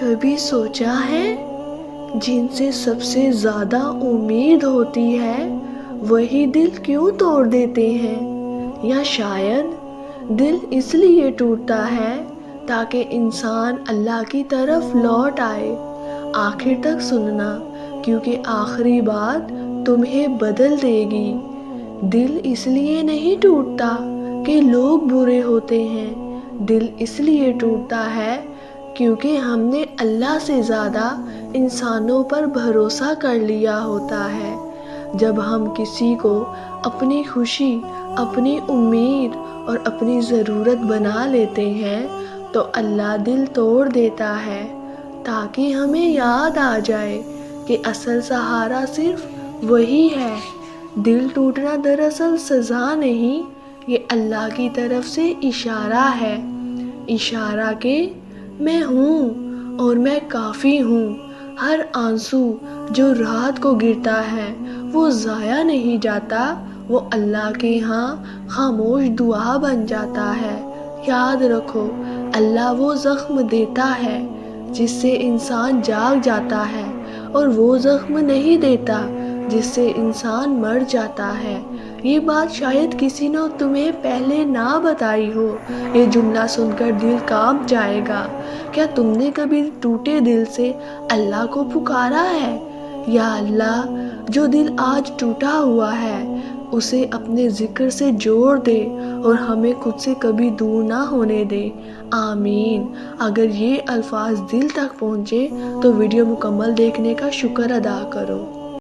کبھی سوچا ہے جن سے سب سے زیادہ امید ہوتی ہے وہی دل کیوں توڑ دیتے ہیں؟ یا شاید دل اس لیے ٹوٹتا ہے تاکہ انسان اللہ کی طرف لوٹ آئے۔ آخر تک سننا، کیونکہ آخری بات تمہیں بدل دے گی۔ دل اس لیے نہیں ٹوٹتا کہ لوگ برے ہوتے ہیں، دل اس لیے ٹوٹتا ہے کیونکہ ہم نے اللہ سے زیادہ انسانوں پر بھروسہ کر لیا ہوتا ہے۔ جب ہم کسی کو اپنی خوشی، اپنی امید اور اپنی ضرورت بنا لیتے ہیں تو اللہ دل توڑ دیتا ہے تاکہ ہمیں یاد آ جائے کہ اصل سہارا صرف وہی ہے۔ دل ٹوٹنا دراصل سزا نہیں، یہ اللہ کی طرف سے اشارہ ہے، اشارہ کہ میں ہوں اور میں کافی ہوں۔ ہر آنسو جو رات کو گرتا ہے وہ ضائع نہیں جاتا، وہ اللہ کے ہاں خاموش دعا بن جاتا ہے۔ یاد رکھو، اللہ وہ زخم دیتا ہے جس سے انسان جاگ جاتا ہے، اور وہ زخم نہیں دیتا جس سے انسان مر جاتا ہے۔ یہ بات شاید کسی نے تمہیں پہلے نہ بتائی ہو، یہ جملہ سن کر دل کانپ جائے گا۔ کیا تم نے کبھی ٹوٹے دل سے اللہ کو پکارا ہے؟ یا اللہ، جو دل آج ٹوٹا ہوا ہے اسے اپنے ذکر سے جوڑ دے اور ہمیں خود سے کبھی دور نہ ہونے دے۔ آمین۔ اگر یہ الفاظ دل تک پہنچے تو ویڈیو مکمل دیکھنے کا شکر ادا کرو۔